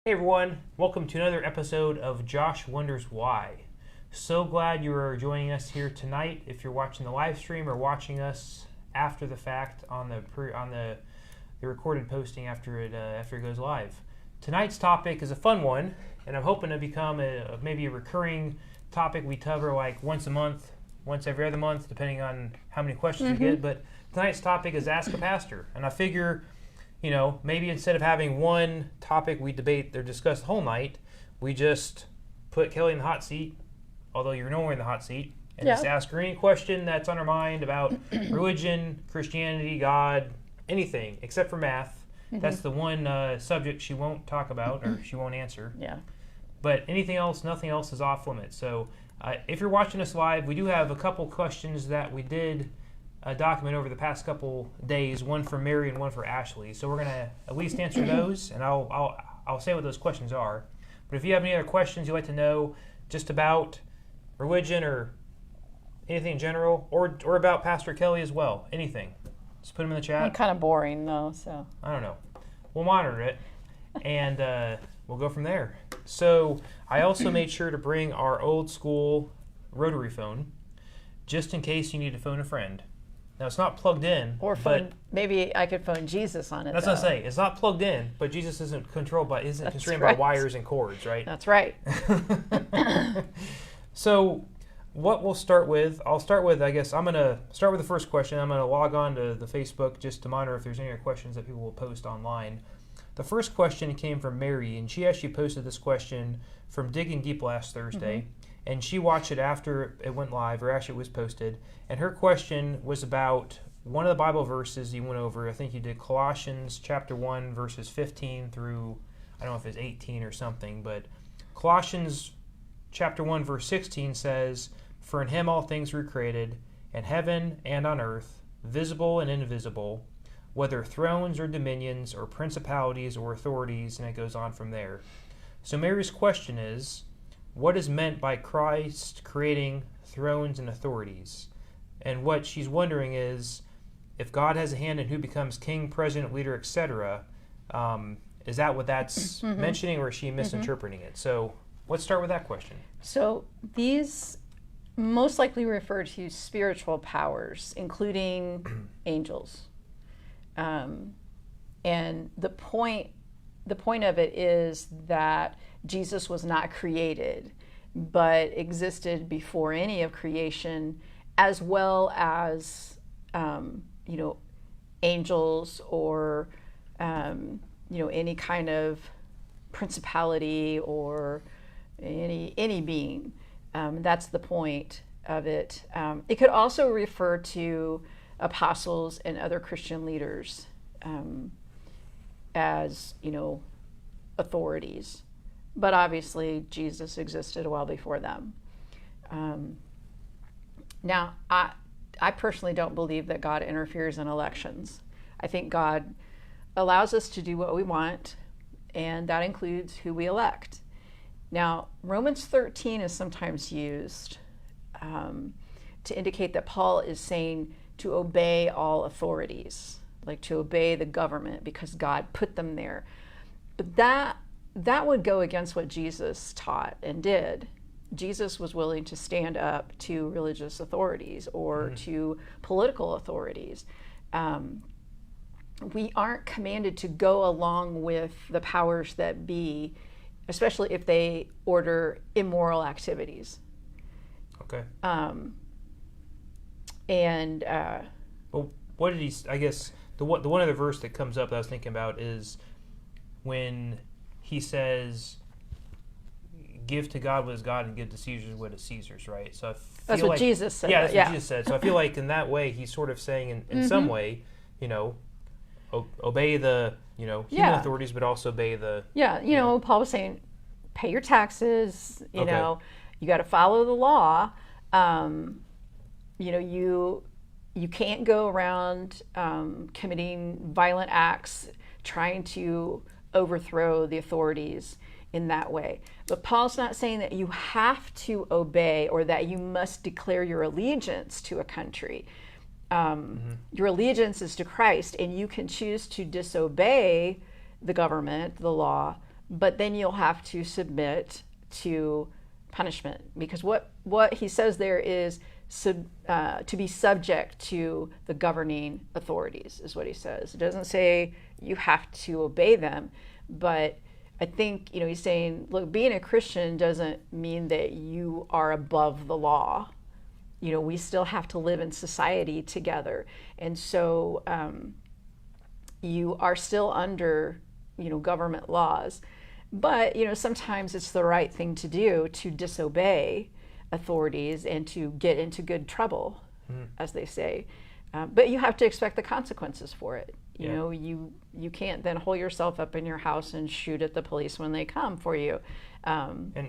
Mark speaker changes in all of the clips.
Speaker 1: Hey everyone, welcome to another episode of Josh Wonders Why. So glad you are joining us here tonight. If you're watching the live stream or watching us after the fact on the recorded posting after it goes live. Tonight's topic is a fun one, and I'm hoping to become maybe a recurring topic we cover like once a month, once every other month, depending on how many questions we get. But tonight's topic is Ask a Pastor, and I figure, maybe instead of having one topic we debate or discuss the whole night, we just put Kelly in the hot seat, although you're nowhere in the hot seat, and just ask her any question that's on her mind about religion, Christianity, God, anything except for math. That's the one subject she won't talk about or she won't answer.
Speaker 2: Yeah.
Speaker 1: But anything else, nothing else is off limits. So if you're watching us live, we do have a couple questions that we did document over the past couple days, one for Mary and one for Ashley. So we're going to at least answer those, and I'll say what those questions are. But if you have any other questions you'd like to know just about religion or anything in general, or about Pastor Kelly as well, anything, just put them in the chat.
Speaker 2: I'm kind of boring though, so.
Speaker 1: I don't know. We'll monitor it, and we'll go from there. So I also made sure to bring our old school rotary phone, just in case you need to phone a friend. Now, it's not plugged in.
Speaker 2: Or phone, maybe I could phone Jesus on it.
Speaker 1: That's what I'm saying. It's not plugged in, but Jesus isn't constrained by wires and cords, right?
Speaker 2: That's right.
Speaker 1: So what we'll start with, I guess, I'm going to start with the first question. I'm going to log on to the Facebook just to monitor if there's any other questions that people will post online. The first question came from Mary, and she actually posted this question from Digging Deep last Thursday. And she watched it after it went live, or actually it was posted. And her question was about one of the Bible verses you went over. I think you did Colossians chapter 1, verses 15 through, I don't know if it's 18 or something, but Colossians chapter 1, verse 16 says, "For in him all things were created, in heaven and on earth, visible and invisible, whether thrones or dominions or principalities or authorities," and it goes on from there. So Mary's question is, what is meant by Christ creating thrones and authorities? And what she's wondering is, if God has a hand in who becomes king, president, leader, etc., is that what that's mentioning, or is she misinterpreting it? So let's start with that question.
Speaker 2: So these most likely refer to spiritual powers, including angels. And the point of it is that Jesus was not created, but existed before any of creation, as well as, angels or, any kind of principality or any being. That's the point of it. It could also refer to apostles and other Christian leaders as, authorities. But obviously, Jesus existed a while before them. Now, I personally don't believe that God interferes in elections. I think God allows us to do what we want, and that includes who we elect. Now, Romans 13 is sometimes used to indicate that Paul is saying to obey all authorities, like to obey the government because God put them there. But that would go against what Jesus taught and did. Jesus was willing to stand up to religious authorities or to political authorities. We aren't commanded to go along with the powers that be, especially if they order immoral activities.
Speaker 1: Okay.
Speaker 2: Well,
Speaker 1: what did he? I guess the one other verse that comes up that I was thinking about is when he says, "Give to God what is God, and give to Caesar what is Caesar's." Right. So
Speaker 2: that's what Jesus said.
Speaker 1: Yeah, that's what Jesus said. So I feel like in that way, he's sort of saying, in some way, obey the human authorities, but also obey the.
Speaker 2: Yeah, Paul was saying, pay your taxes. You got to follow the law. You can't go around committing violent acts, trying to overthrow the authorities in that way. But Paul's not saying that you have to obey or that you must declare your allegiance to a country. Your allegiance is to Christ, and you can choose to disobey the government, the law, but then you'll have to submit to punishment, because what he says there is to be subject to the governing authorities is what he says. It doesn't say you have to obey them, but I think, he's saying, look, being a Christian doesn't mean that you are above the law. We still have to live in society together. And so you are still under, government laws. But, sometimes it's the right thing to do to disobey authorities and to get into good trouble, as they say. But you have to expect the consequences for it. You can't then hole yourself up in your house and shoot at the police when they come for you. That's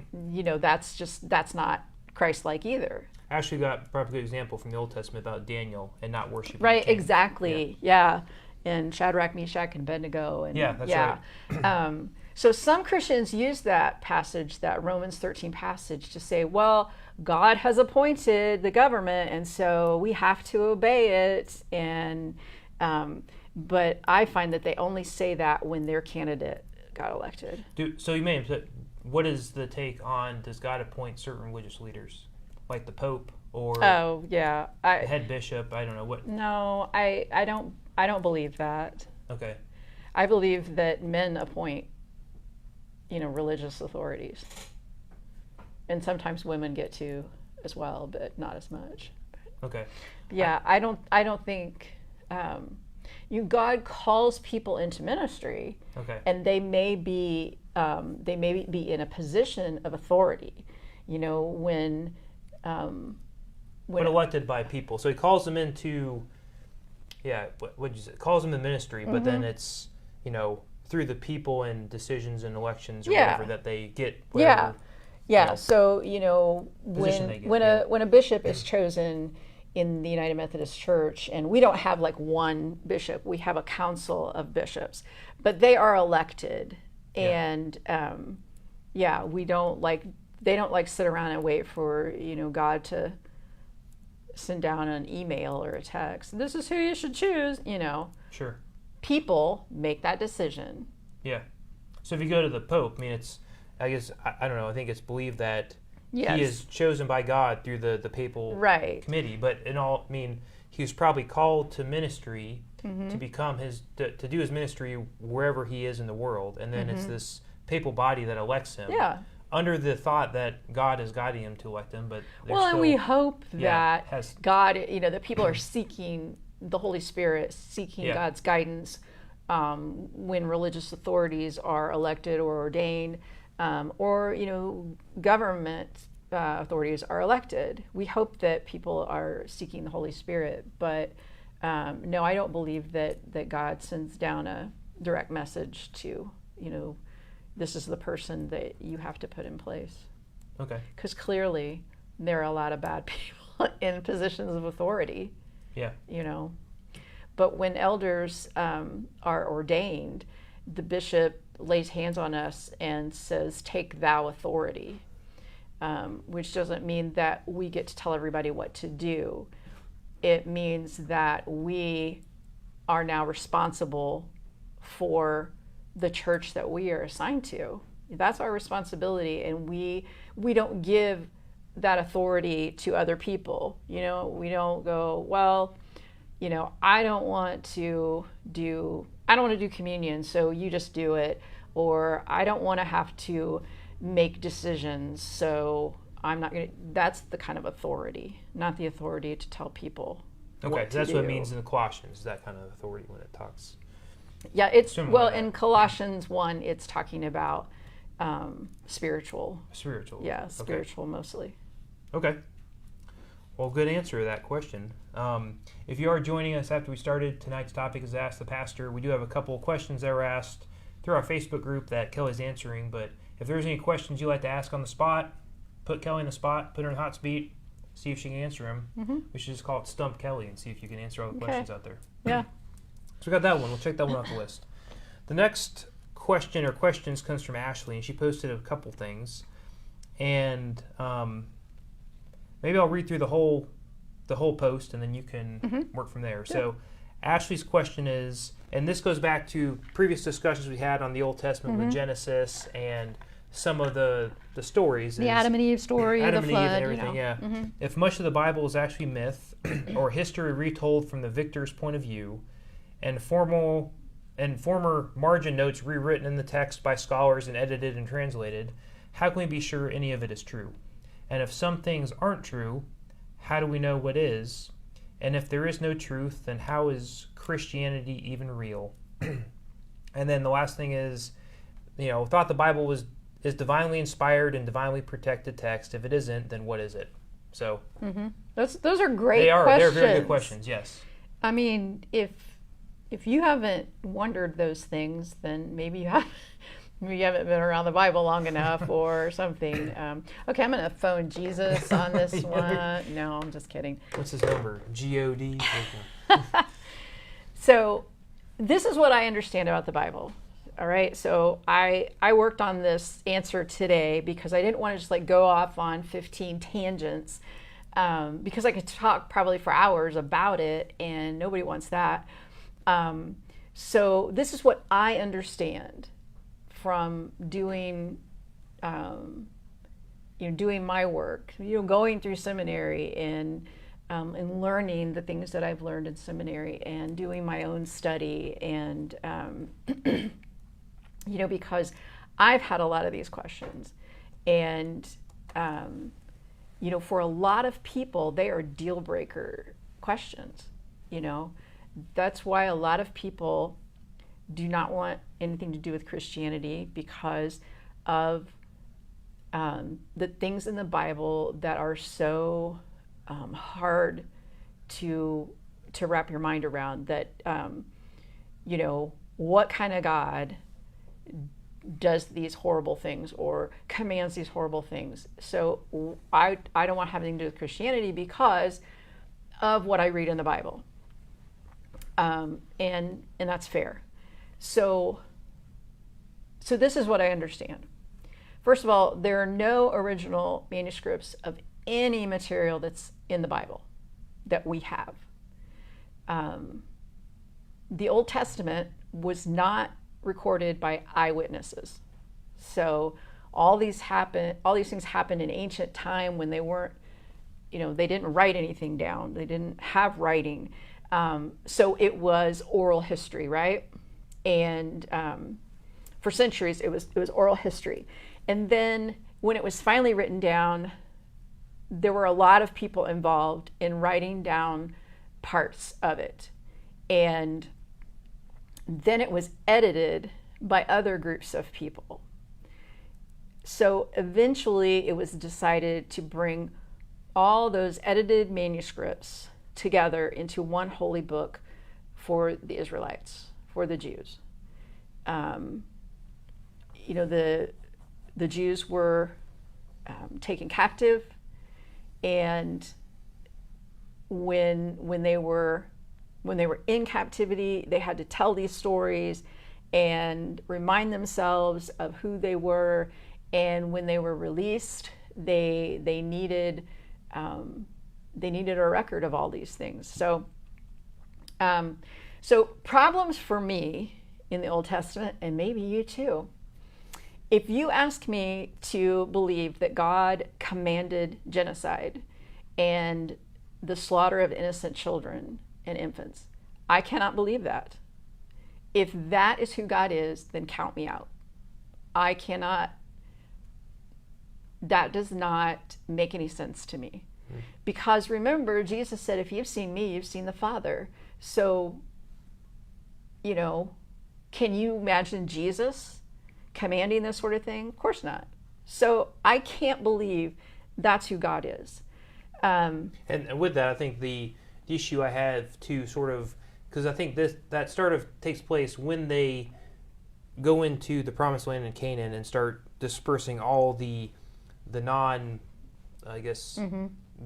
Speaker 2: not Christ-like either.
Speaker 1: I actually got probably a good example from the Old Testament about Daniel and not worshiping.
Speaker 2: Right, exactly. Yeah. And Shadrach, Meshach, and Abednego. And,
Speaker 1: that's right.
Speaker 2: So some Christians use that passage, that Romans 13 passage, to say, well, God has appointed the government, and so we have to obey it. And but I find that they only say that when their candidate got elected.
Speaker 1: So you may have said, what is the take on, does God appoint certain religious leaders, like the Pope or the head bishop? I don't know what.
Speaker 2: No, I don't believe that.
Speaker 1: Okay.
Speaker 2: I believe that men appoint, religious authorities, and sometimes women get to as well, but not as much.
Speaker 1: Okay.
Speaker 2: Yeah, I don't think. God calls people into ministry,
Speaker 1: okay,
Speaker 2: and they may be in a position of authority, when
Speaker 1: elected by people. So he calls them into, what'd you say? Calls them in ministry, but then it's, through the people and decisions and elections or whatever that they get. Whatever,
Speaker 2: So
Speaker 1: get,
Speaker 2: when a bishop is chosen in the United Methodist Church, and we don't have like one bishop, we have a council of bishops, but they are elected, and they don't sit around and wait for God to send down an email or a text. This is who you should choose.
Speaker 1: Sure.
Speaker 2: People make that decision.
Speaker 1: Yeah. So if you go to the Pope, I don't know. I think it's believed that. Yes. He is chosen by God through the papal committee, but he was probably called to ministry to become to do his ministry wherever he is in the world, and then it's this papal body that elects him.
Speaker 2: Yeah.
Speaker 1: Under the thought that God is guiding him to elect him, but
Speaker 2: and we hope that God, that people are seeking the Holy Spirit, seeking God's guidance when religious authorities are elected or ordained. Or government authorities are elected. We hope that people are seeking the Holy Spirit, but no, I don't believe that God sends down a direct message to, this is the person that you have to put in place.
Speaker 1: Okay.
Speaker 2: Because clearly there are a lot of bad people in positions of authority.
Speaker 1: Yeah.
Speaker 2: But when elders are ordained, the bishop lays hands on us and says, take thou authority, which doesn't mean that we get to tell everybody what to do. It means that we are now responsible for the church that we are assigned to. That's our responsibility, and we don't give that authority to other people. We don't go, well, I don't want to do communion, so you just do it. Or I don't want to have to make decisions, so I'm not going to. That's the kind of authority, not the authority to tell people.
Speaker 1: Okay, so that's what it means in the Colossians, that kind of authority when it talks.
Speaker 2: Yeah, it's in Colossians 1, it's talking about spiritual.
Speaker 1: Spiritual.
Speaker 2: Yeah, spiritual mostly.
Speaker 1: Okay. Well, good answer to that question. If you are joining us after we started, tonight's topic is Ask the Pastor. We do have a couple of questions that were asked through our Facebook group that Kelly's answering, but if there's any questions you'd like to ask on the spot, put Kelly in the spot, put her in hot seat, see if she can answer them. Mm-hmm. We should just call it Stump Kelly and see if you can answer all the questions out there.
Speaker 2: Yeah.
Speaker 1: So we got that one. We'll check that one off the list. The next question or questions comes from Ashley, and she posted a couple things. And maybe I'll read through the whole post, and then you can work from there.
Speaker 2: Sure.
Speaker 1: So Ashley's question is, and this goes back to previous discussions we had on the Old Testament with Genesis and some of the stories.
Speaker 2: The Adam and Eve story,
Speaker 1: Adam
Speaker 2: the
Speaker 1: and
Speaker 2: flood,
Speaker 1: Eve and everything, yeah. If much of the Bible is actually myth or history retold from the victor's point of view, and former margin notes rewritten in the text by scholars and edited and translated, how can we be sure any of it is true? And if some things aren't true, how do we know what is? And if there is no truth, then how is Christianity even real? And then the last thing is, thought the Bible is divinely inspired and divinely protected text. If it isn't, then what is it? So
Speaker 2: those are great
Speaker 1: questions.
Speaker 2: questions.
Speaker 1: They're very good questions, yes.
Speaker 2: I mean, if you haven't wondered those things, then maybe you haven't been around the Bible long enough or something. Okay, I'm going to phone Jesus on this one. No, I'm just kidding.
Speaker 1: What's his number? G-O-D?
Speaker 2: So this is what I understand about the Bible. All right, so I worked on this answer today because I didn't want to just go off on 15 tangents because I could talk probably for hours about it, and nobody wants that. So this is what I understand from doing, doing my work, going through seminary and learning the things that I've learned in seminary and doing my own study and, because I've had a lot of these questions and, for a lot of people, they are deal breaker questions, That's why a lot of people do not want anything to do with Christianity because of the things in the Bible that are so hard to wrap your mind around. That what kind of God does these horrible things or commands these horrible things? So I don't want to have anything to do with Christianity because of what I read in the Bible. And that's fair. So this is what I understand. First of all, there are no original manuscripts of any material that's in the Bible that we have. The Old Testament was not recorded by eyewitnesses. So all these things happened in ancient time when they weren't, they didn't write anything down. They didn't have writing. So it was oral history, right? And for centuries, it was oral history. And then when it was finally written down, there were a lot of people involved in writing down parts of it. And then it was edited by other groups of people. So eventually it was decided to bring all those edited manuscripts together into one holy book for the Israelites, for the Jews. The Jews were taken captive, and when they were in captivity, they had to tell these stories and remind themselves of who they were. And when they were released, they needed a record of all these things. So problems for me in the Old Testament, and maybe you too. If you ask me to believe that God commanded genocide and the slaughter of innocent children and infants, I cannot believe that. If that is who God is, then count me out. I cannot. That does not make any sense to me. Because remember, Jesus said, if you've seen me, you've seen the Father. So, can you imagine Jesus commanding this sort of thing? Of course not. So I can't believe that's who God is.
Speaker 1: And with that, I think the issue I have to sort of, because I think that sort of takes place when they go into the Promised Land in Canaan and start dispersing all the non, I guess,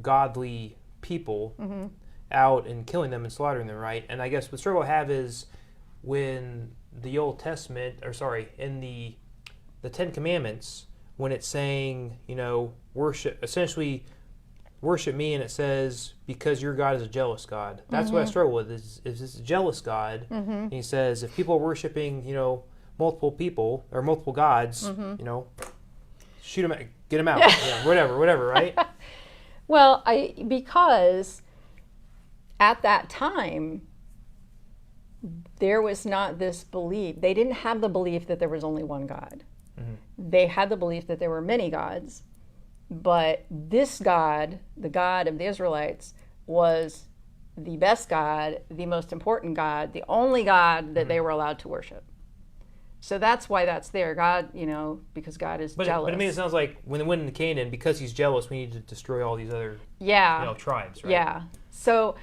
Speaker 1: godly people out and killing them and slaughtering them, right? And I guess the struggle I have is when the Old Testament, in the Ten Commandments, when it's saying, worship worship me, and it says, because your God is a jealous God. That's what I struggle with, is this a jealous God? And he says, if people are worshiping, multiple people or multiple gods, shoot them, get them out, whatever, right?
Speaker 2: Well, because at that time, there was not this belief. They didn't have the belief that there was only one God. They had the belief that there were many gods, but this God, the God of the Israelites, was the best God, the most important God, the only God that they were allowed to worship. So that's why that's there. God, because God is jealous.
Speaker 1: But it sounds like when they went into Canaan, because he's jealous, we need to destroy all these other tribes, right?
Speaker 2: Yeah. So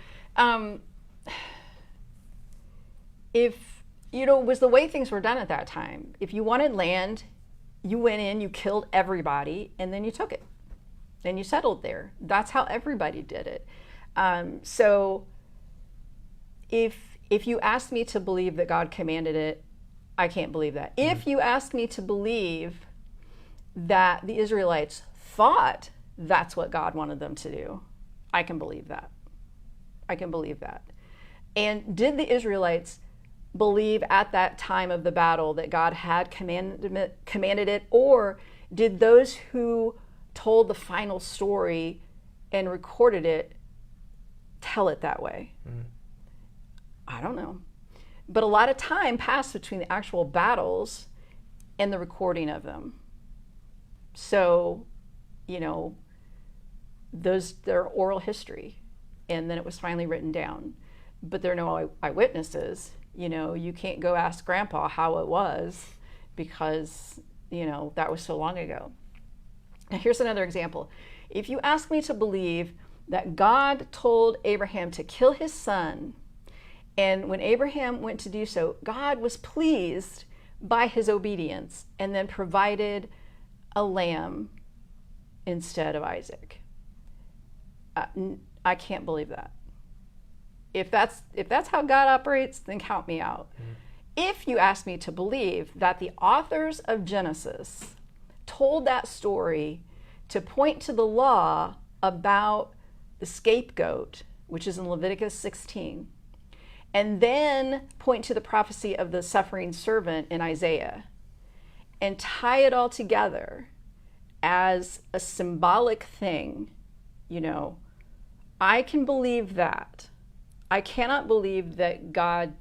Speaker 2: if, it was the way things were done at that time. If you wanted land, you went in, you killed everybody, and then you took it. Then you settled there. That's how everybody did it. So if you ask me to believe that God commanded it, I can't believe that. If you ask me to believe that the Israelites thought that's what God wanted them to do, I can believe that. And did the Israelites believe at that time of the battle that God had commanded it, or did those who told the final story and recorded it tell it that way? I don't know. But a lot of time passed between the actual battles and the recording of them. So, they're oral history, and then it was finally written down. But there are no eyewitnesses. You can't go ask Grandpa how it was, because, that was so long ago. Now, here's another example. If you ask me to believe that God told Abraham to kill his son, and when Abraham went to do so, God was pleased by his obedience and then provided a lamb instead of Isaac, I can't believe that. If that's how God operates, then count me out. If you ask me to believe that the authors of Genesis told that story to point to the law about the scapegoat, which is in Leviticus 16, and then point to the prophecy of the suffering servant in Isaiah, and tie it all together as a symbolic thing, I can believe that. I cannot believe that God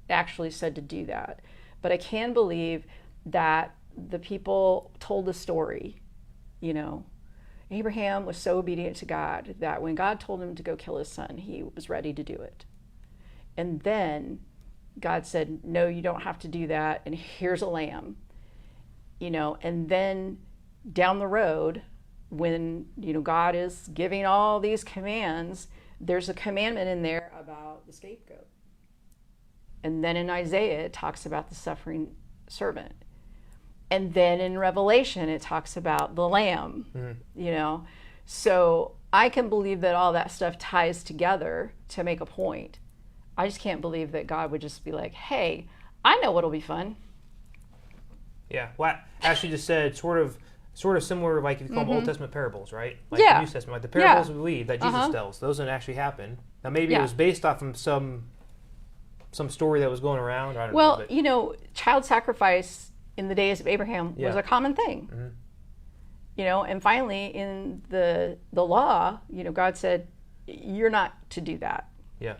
Speaker 2: actually said to do that, but I can believe that the people told the story. Abraham was so obedient to God that when God told him to go kill his son, he was ready to do it. And then God said, no, you don't have to do that, and here's a lamb. And then down the road, when God is giving all these commands, there's a commandment in there about the scapegoat. And then in Isaiah, it talks about the suffering servant. And then in Revelation, it talks about the lamb, So I can believe that all that stuff ties together to make a point. I just can't believe that God would just be like, hey, I know what'll be fun.
Speaker 1: Yeah, well, Ashley just said sort of similar, like if you call them Old Testament parables, right? Like
Speaker 2: Yeah.
Speaker 1: the New Testament, like the parables
Speaker 2: Yeah.
Speaker 1: we read that Jesus tells. Those didn't actually happen. Now maybe it was based off of some story that was going around. I don't know.
Speaker 2: Well, child sacrifice in the days of Abraham was a common thing. And finally in the law, God said, you're not to do that.
Speaker 1: Yeah.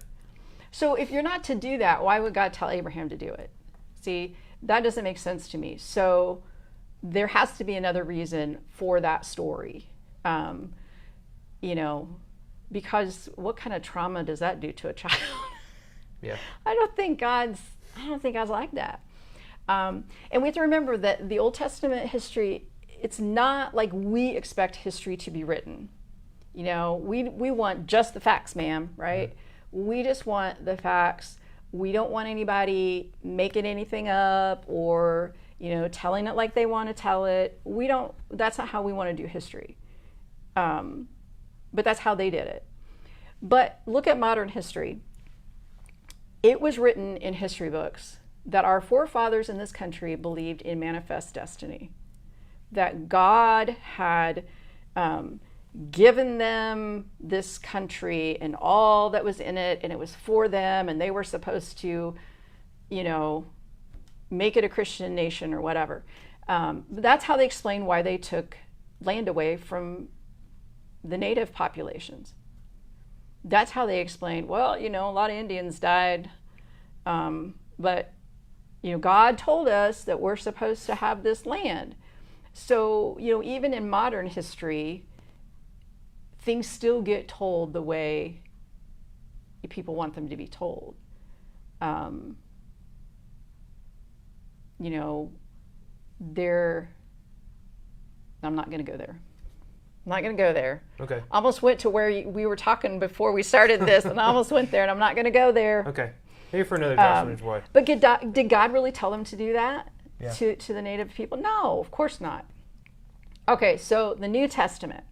Speaker 2: So if you're not to do that, why would God tell Abraham to do it? See, that doesn't make sense to me. So there has to be another reason for that story. Because what kind of trauma does that do to a child?
Speaker 1: Yeah.
Speaker 2: I don't think God's like that. And we have to remember that the Old Testament history, it's not like we expect history to be written. We want just the facts, ma'am, right? We just want the facts. We don't want anybody making anything up or, telling it like they want to tell it. That's not how we want to do history. But that's how they did it. But look at modern history. It was written in history books that our forefathers in this country believed in manifest destiny, that God had given them this country and all that was in it, and it was for them, and they were supposed to, make it a Christian nation or whatever. That's how they explain why they took land away from the native populations. That's how they explained, well, a lot of Indians died, but, God told us that we're supposed to have this land. So, even in modern history, things still get told the way people want them to be told. I'm not going to go there. I'm not going to go there.
Speaker 1: Okay.
Speaker 2: I almost went to where we were talking before we started this, and I almost went there, and I'm not going to go there.
Speaker 1: Okay. Maybe for another time. Why.
Speaker 2: But did God really tell them to do that
Speaker 1: Yeah.
Speaker 2: to the native people? No, of course not. Okay, so the New Testament.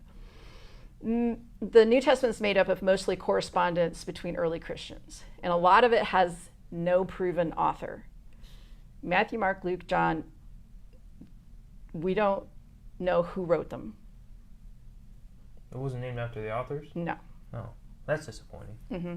Speaker 2: The New Testament is made up of mostly correspondence between early Christians, and a lot of it has no proven author. Matthew, Mark, Luke, John, we don't know who wrote them.
Speaker 1: It wasn't named after the authors?
Speaker 2: No.
Speaker 1: Oh, that's disappointing.
Speaker 2: Mm-hmm.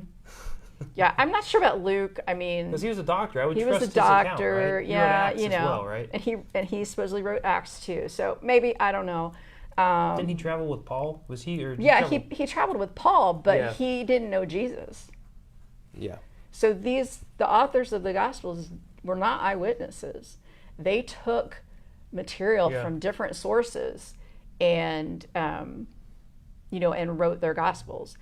Speaker 2: Yeah, I'm not sure about Luke. I mean,
Speaker 1: because he was a doctor. I would
Speaker 2: he
Speaker 1: trust
Speaker 2: was a
Speaker 1: his
Speaker 2: doctor.
Speaker 1: account, right?
Speaker 2: Yeah,
Speaker 1: he wrote Acts as well, right?
Speaker 2: And he supposedly wrote Acts too. So maybe, I don't know.
Speaker 1: Didn't he travel with Paul? Was he or?
Speaker 2: He traveled with Paul, but
Speaker 1: Yeah.
Speaker 2: he didn't know Jesus.
Speaker 1: Yeah.
Speaker 2: So the authors of the Gospels were not eyewitnesses. They took material from different sources and and wrote their Gospels.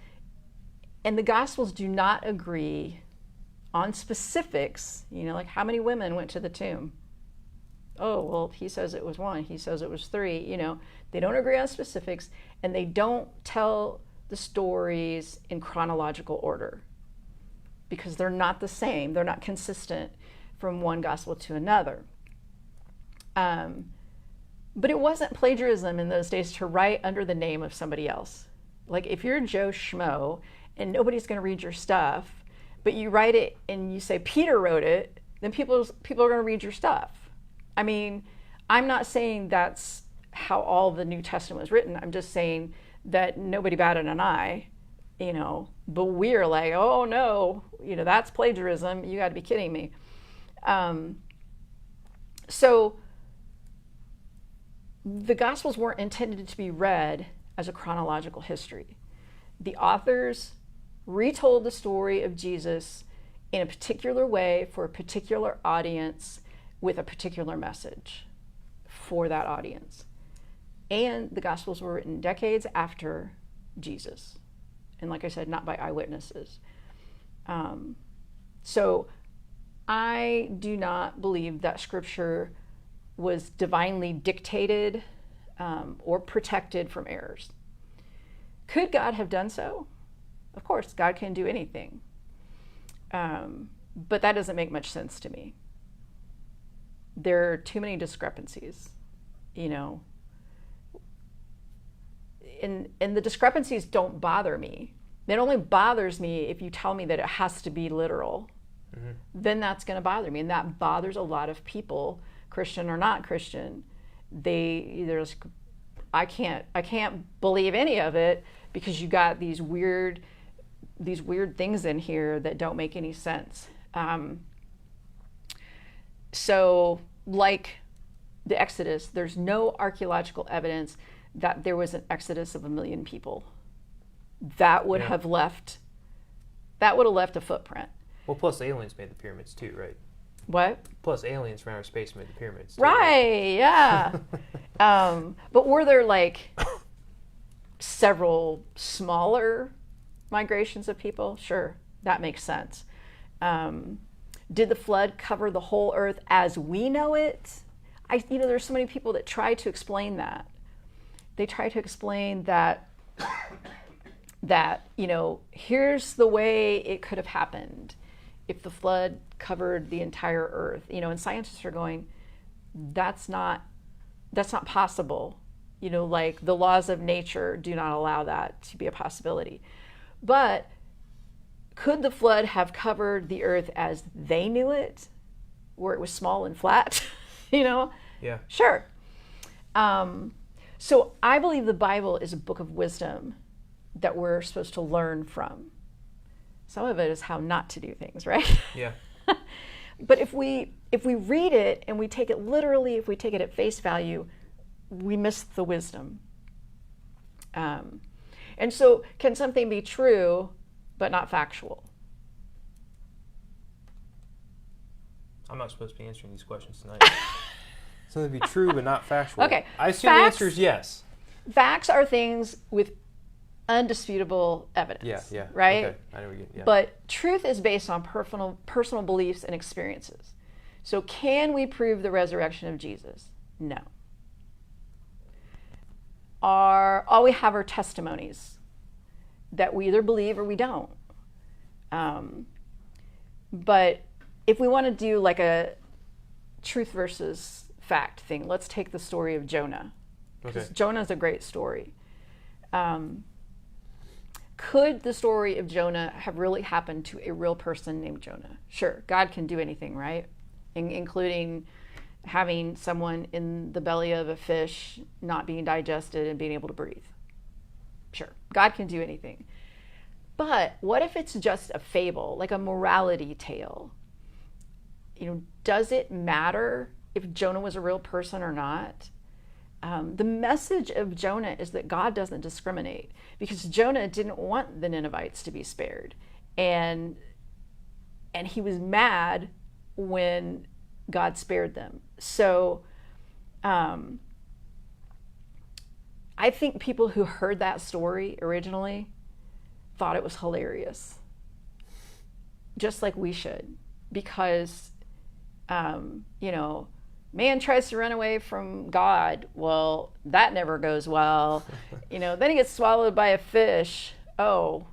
Speaker 2: And the Gospels do not agree on specifics, like how many women went to the tomb. Oh, well, he says it was 1, he says it was 3, They don't agree on specifics, and they don't tell the stories in chronological order because they're not the same. They're not consistent from one gospel to another. But it wasn't plagiarism in those days to write under the name of somebody else. Like if you're Joe Schmo and nobody's going to read your stuff, but you write it and you say Peter wrote it, then people are going to read your stuff. I mean, I'm not saying that's how all the New Testament was written. I'm just saying that nobody batted an eye, but we're like, oh no, that's plagiarism. You got to be kidding me. So the Gospels weren't intended to be read as a chronological history. The authors retold the story of Jesus in a particular way for a particular audience with a particular message for that audience. And the Gospels were written decades after Jesus. And like I said, not by eyewitnesses. So I do not believe that Scripture was divinely dictated or protected from errors. Could God have done so? Of course, God can do anything. But that doesn't make much sense to me. There are too many discrepancies, And the discrepancies don't bother me. It only bothers me if you tell me that it has to be literal. Mm-hmm. Then that's going to bother me. And that bothers a lot of people, Christian or not Christian. I can't believe any of it because you got these weird things in here that don't make any sense. So like the Exodus, there's no archaeological evidence that there was an exodus of 1 million people. That would have left a footprint.
Speaker 1: Well, plus aliens made the pyramids too, right?
Speaker 2: What?
Speaker 1: Plus aliens from outer space made the pyramids too.
Speaker 2: Right, yeah. But were there like several smaller migrations of people? Sure, that makes sense. Did the flood cover the whole earth as we know it? There's so many people that try to explain that. They try to explain that here's the way it could have happened if the flood covered the entire earth. And scientists are going, that's not possible. Like the laws of nature do not allow that to be a possibility. But could the flood have covered the earth as they knew it, where it was small and flat?
Speaker 1: Yeah.
Speaker 2: Sure. So I believe the Bible is a book of wisdom that we're supposed to learn from. Some of it is how not to do things, right?
Speaker 1: Yeah.
Speaker 2: But if we read it and we take it literally, if we take it at face value, we miss the wisdom. And so can something be true but not factual?
Speaker 1: I'm not supposed to be answering these questions tonight. Something be true but not factual.
Speaker 2: Okay.
Speaker 1: I assume the answer is yes.
Speaker 2: Facts are things with undisputable evidence.
Speaker 1: Yeah.
Speaker 2: Right?
Speaker 1: Okay. I know we get, yeah.
Speaker 2: But truth is based on personal beliefs and experiences. So can we prove the resurrection of Jesus? No. All we have are testimonies that we either believe or we don't. But if we want to do like a truth versus fact thing, let's take the story of Jonah. Because Jonah is a great story. Could the story of Jonah have really happened to a real person named Jonah? Sure, God can do anything, right? Including having someone in the belly of a fish not being digested and being able to breathe. Sure, God can do anything. But what if it's just a fable, like a morality tale? Does it matter if Jonah was a real person or not? The message of Jonah is that God doesn't discriminate, because Jonah didn't want the Ninevites to be spared. And he was mad when God spared them. So I think people who heard that story originally thought it was hilarious, just like we should, because, man tries to run away from God. Well, that never goes well. Then he gets swallowed by a fish. Oh,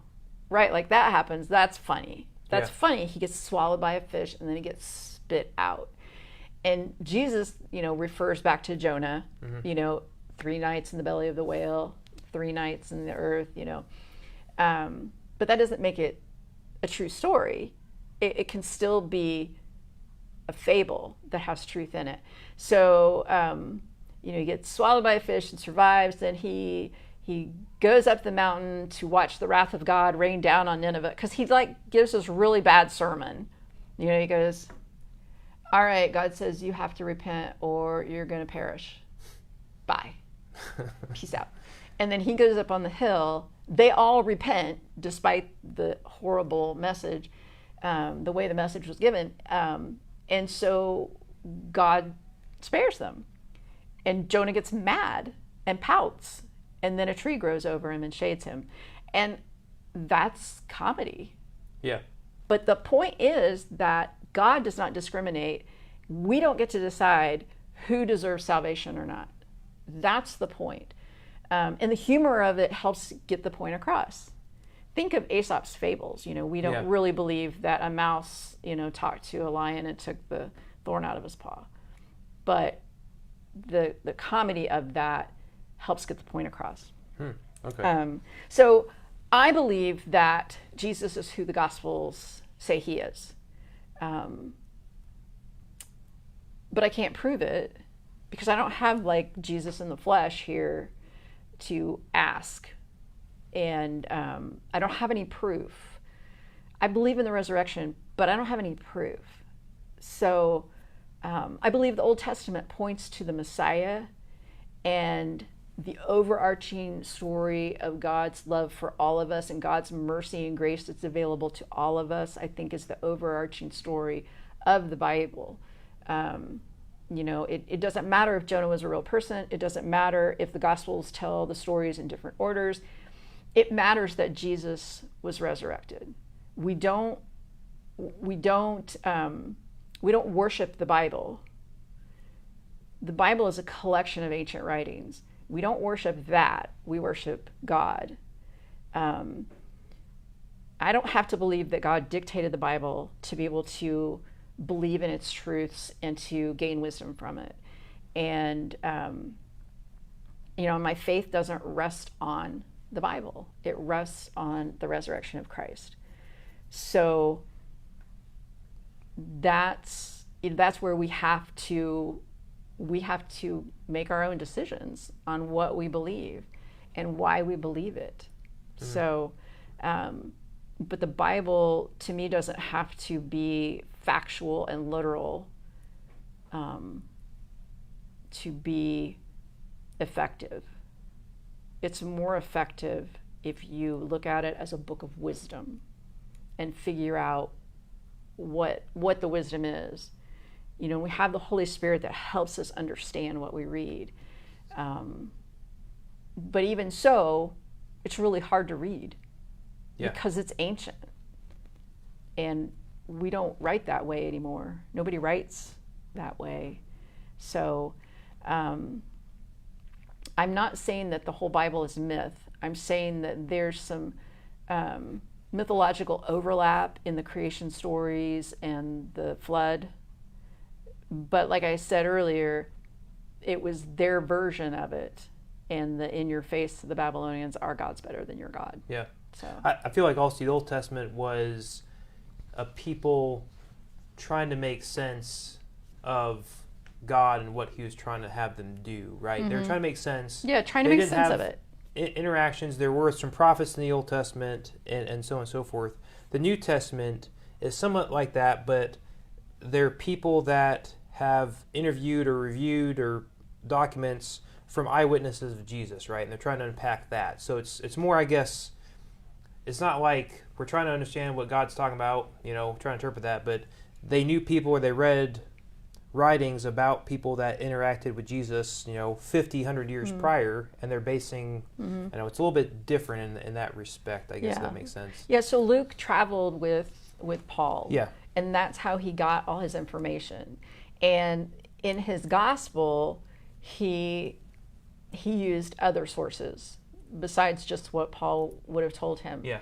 Speaker 2: right, like that happens. That's funny. That's funny. He gets swallowed by a fish and then he gets spit out. And Jesus, refers back to Jonah, 3 nights in the belly of the whale, 3 nights in the earth, But that doesn't make it a true story. It can still be a fable that has truth in it. So, he gets swallowed by a fish and survives. Then he goes up the mountain to watch the wrath of God rain down on Nineveh, because he gives this really bad sermon. He goes, all right, God says you have to repent or you're going to perish. Bye. Peace out. And then he goes up on the hill. They all repent despite the horrible message, the way the message was given. And so God spares them. And Jonah gets mad and pouts. And then a tree grows over him and shades him. And that's comedy.
Speaker 1: Yeah.
Speaker 2: But the point is that God does not discriminate. We don't get to decide who deserves salvation or not. That's the point. And the humor of it helps get the point across. Think of Aesop's fables. We don't really believe that a mouse, talked to a lion and took the thorn out of his paw. But the comedy of that helps get the point across.
Speaker 1: Okay.
Speaker 2: So I believe that Jesus is who the Gospels say he is. But I can't prove it because I don't have Jesus in the flesh here to ask. And I don't have any proof. I believe in the resurrection, but I don't have any proof. So I believe the Old Testament points to the Messiah, and the overarching story of God's love for all of us and God's mercy and grace that's available to all of us, I think, is the overarching story of the Bible. It doesn't matter if Jonah was a real person. It doesn't matter if the Gospels tell the stories in different orders. It matters that Jesus was resurrected. We don't worship the Bible. The Bible is a collection of ancient writings. We don't worship that. We worship God. I don't have to believe that God dictated the Bible to be able to believe in its truths and to gain wisdom from it. And, my faith doesn't rest on the Bible. It rests on the resurrection of Christ. So that's where we have to we have to make our own decisions on what we believe and why we believe it. So, but the Bible to me doesn't have to be factual and literal to be effective. It's more effective if you look at it as a book of wisdom and figure out what the wisdom is. You know, we have the Holy Spirit that helps us understand what we read. But even so, it's really hard to read because it's ancient. And we don't write that way anymore. Nobody writes that way. So I'm not saying that the whole Bible is myth. I'm saying that there's some mythological overlap in the creation stories and the flood. But like I said earlier, it was their version of it. And the in your face to the Babylonians, our God's better than your God.
Speaker 1: Yeah.
Speaker 2: So
Speaker 1: I feel like also the Old Testament was a people trying to make sense of God and what he was trying to have them do, right? They were trying to make sense.
Speaker 2: Yeah, trying to make sense of it.
Speaker 1: Interactions. There were some prophets in the Old Testament and so on and so forth. The New Testament is somewhat like that, but they're people that have interviewed or reviewed or documents from eyewitnesses of Jesus, right? And they're trying to unpack that. So it's more, I guess, it's not like we're trying to understand what God's talking about, you know, trying to interpret that, but they knew people or they read writings about people that interacted with Jesus, you know, 50, 100 years prior, and they're basing, you know, it's a little bit different in that respect, I guess, if that makes sense.
Speaker 2: Yeah, so Luke traveled with Paul.
Speaker 1: Yeah.
Speaker 2: And that's how he got all his information. And in his gospel, he used other sources besides just what Paul would have told him.
Speaker 1: Yeah.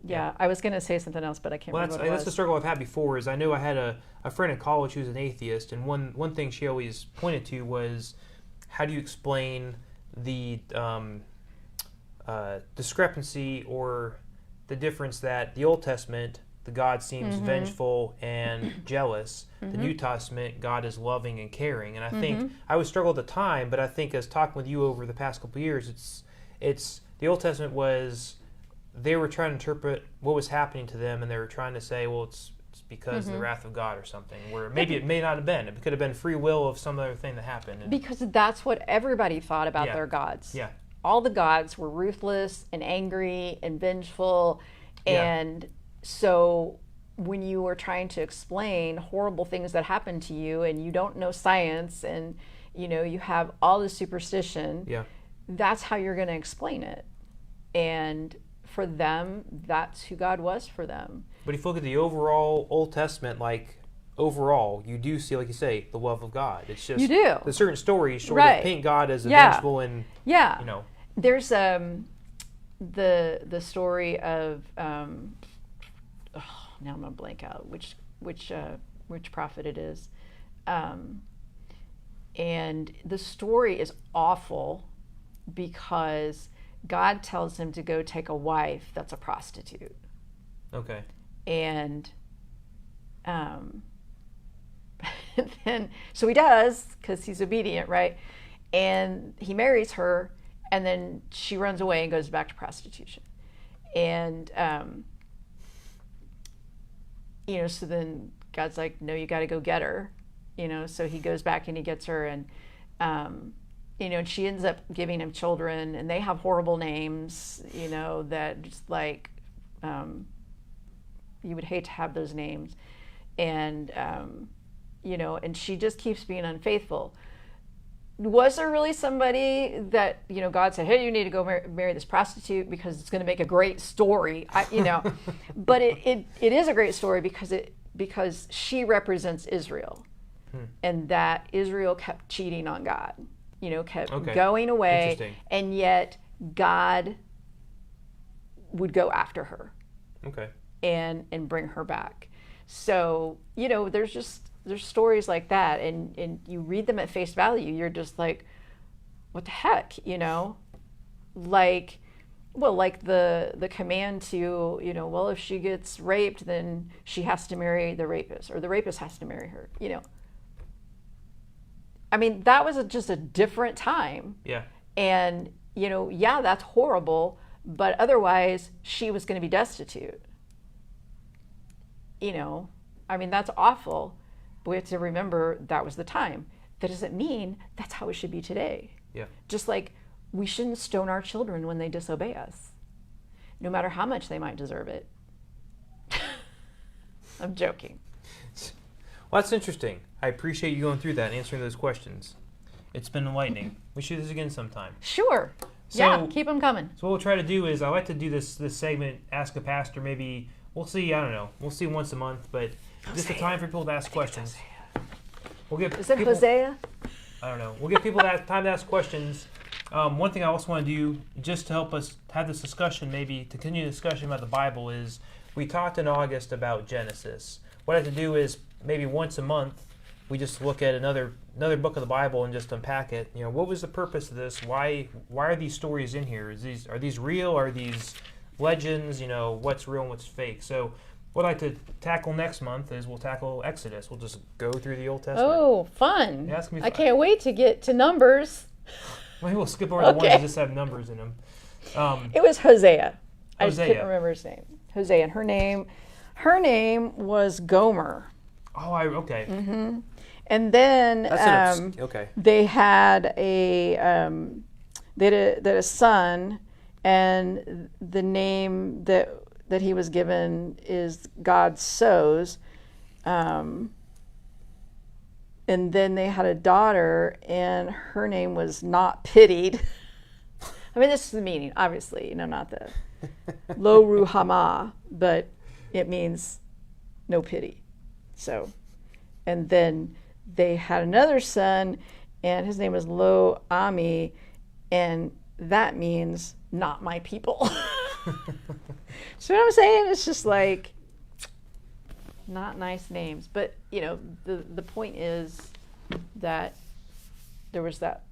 Speaker 2: Yeah, I was going to say something else, but I can't remember what it was.
Speaker 1: That's the struggle I've had before. Is I know I had a friend in college who was an atheist, and one thing she always pointed to was, how do you explain the discrepancy or the difference that the Old Testament, the God seems vengeful and jealous. The New Testament, God is loving and caring. And I think I always struggled at the time, but I think as talking with you over the past couple of years, it's the Old Testament was, they were trying to interpret what was happening to them, and they were trying to say, well, it's because of the wrath of God or something, where maybe it may not have been. It could have been free will of some other thing that happened.
Speaker 2: Because that's what everybody thought about their gods.
Speaker 1: Yeah.
Speaker 2: All the gods were ruthless and angry and vengeful. And so when you were trying to explain horrible things that happened to you, and you don't know science, and you know you have all this superstition, that's how you're going to explain it. And for them, that's who God was for them.
Speaker 1: But if you look at the overall Old Testament, like overall, you do see, like you say, the love of God. It's just
Speaker 2: you do.
Speaker 1: The certain stories sort of paint God as vengeful and you know.
Speaker 2: There's the story of now I'm gonna blank out which prophet it is, and the story is awful because God tells him to go take a wife that's a prostitute.
Speaker 1: Okay.
Speaker 2: And then so he does, because he's obedient, right? And he marries her, and then she runs away and goes back to prostitution. And you know, so then God's like, no, you got to go get her. You know, so he goes back and he gets her, and you know, and she ends up giving him children, and they have horrible names, you know, that just like you would hate to have those names. And you know, and she just keeps being unfaithful. Was there really somebody that, you know, God said, hey, you need to go marry this prostitute because it's going to make a great story, you know? But it is a great story because she represents Israel, and that Israel kept cheating on God, you know, kept going away, and yet God would go after her, and bring her back. So, you know, there's stories like that, and you read them at face value, you're just like, what the heck, you know? Like, Well, like the command to, well, if she gets raped, then she has to marry the rapist, or the rapist has to marry her. I mean, that was just a different time.
Speaker 1: Yeah.
Speaker 2: And, yeah, that's horrible, but otherwise she was going to be destitute. I mean, that's awful. But we have to remember that was the time. That doesn't mean that's how it should be today.
Speaker 1: Yeah.
Speaker 2: Just like we shouldn't stone our children when they disobey us, no matter how much they might deserve it. I'm joking.
Speaker 1: Well, that's interesting. I appreciate you going through that and answering those questions. It's been enlightening. We should do this again sometime.
Speaker 2: Sure. Yeah, keep them coming.
Speaker 1: So what we'll try to do is I like to do this segment, Ask a Pastor, maybe, we'll see, I don't know, we'll see once a month, but just a time for people to ask questions.
Speaker 2: Is it Hosea?
Speaker 1: I don't know. We'll give people that time to ask questions. One thing I also want to do, just to help us have this discussion, maybe to continue the discussion about the Bible, is we talked in August about Genesis. What I have to do is maybe once a month, we just look at another book of the Bible and just unpack it. What was the purpose of this? Why are these stories in here? Are these real? Are these legends? What's real and what's fake? So what I'd like to tackle next month is we'll tackle Exodus. We'll just go through the Old Testament.
Speaker 2: Oh, fun.
Speaker 1: Yeah, it's gonna be
Speaker 2: I
Speaker 1: fun.
Speaker 2: can't wait to get to Numbers.
Speaker 1: Maybe we'll skip over the ones that just have numbers in them.
Speaker 2: It was Hosea. I just
Speaker 1: Hosea.
Speaker 2: couldn't remember his name. Hosea, and her name was Gomer.
Speaker 1: Oh, okay.
Speaker 2: Mm-hmm. And then
Speaker 1: okay.
Speaker 2: they had a son, and the name that he was given is God sows. And then they had a daughter, and her name was Not Pitied. I mean, this is the meaning, obviously, not the Lo Ruhamah, but it means no pity. So, and then they had another son, and his name was Lo Ami, and that means not my people. So what I'm saying? It's just like not nice names. But, the point is that there was that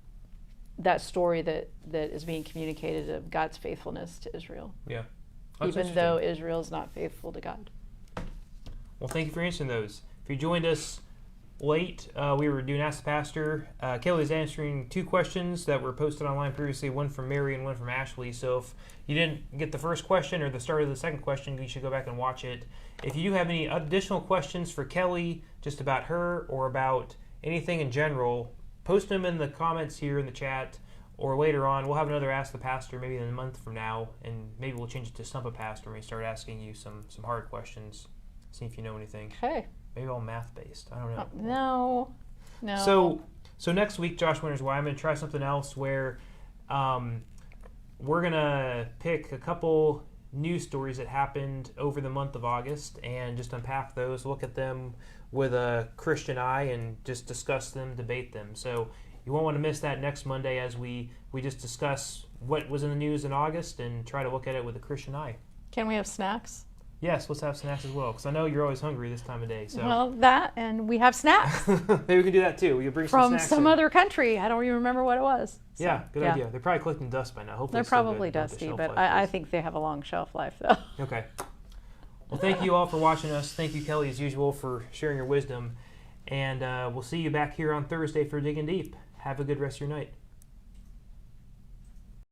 Speaker 2: story that is being communicated of God's faithfulness to Israel.
Speaker 1: Yeah.
Speaker 2: Even though Israel's not faithful to God.
Speaker 1: Well, thank you for answering those. If you joined us late, we were doing Ask the Pastor. Kelly's answering 2 questions that were posted online previously, one from Mary and one from Ashley. So if you didn't get the first question or the start of the second question, you should go back and watch it. If you do have any additional questions for Kelly, just about her or about anything in general, post them in the comments here in the chat, or later on. We'll have another Ask the Pastor maybe in a month from now, and maybe we'll change it to Stump a Pastor when we start asking you some hard questions, see if you know anything.
Speaker 2: Okay.
Speaker 1: Maybe all math-based. I don't know.
Speaker 2: No.
Speaker 1: So next week, Josh wonders why I'm going to try something else where we're going to pick a couple news stories that happened over the month of August and just unpack those, look at them with a Christian eye, and just discuss them, debate them. So you won't want to miss that next Monday as we just discuss what was in the news in August and try to look at it with a Christian eye.
Speaker 2: Can we have snacks?
Speaker 1: Yes, let's have snacks as well, because I know you're always hungry this time of day. So.
Speaker 2: Well, that, and we have snacks.
Speaker 1: Maybe we can do that too. We can bring
Speaker 2: from
Speaker 1: snacks
Speaker 2: some other country. I don't even remember what it was. So,
Speaker 1: yeah, good idea. They're probably collecting dust by now. Hopefully
Speaker 2: they're probably dusty, but I think they have a long shelf life, though.
Speaker 1: Okay. Well, thank you all for watching us. Thank you, Kelly, as usual, for sharing your wisdom. And we'll see you back here on Thursday for Digging Deep. Have a good rest of your night.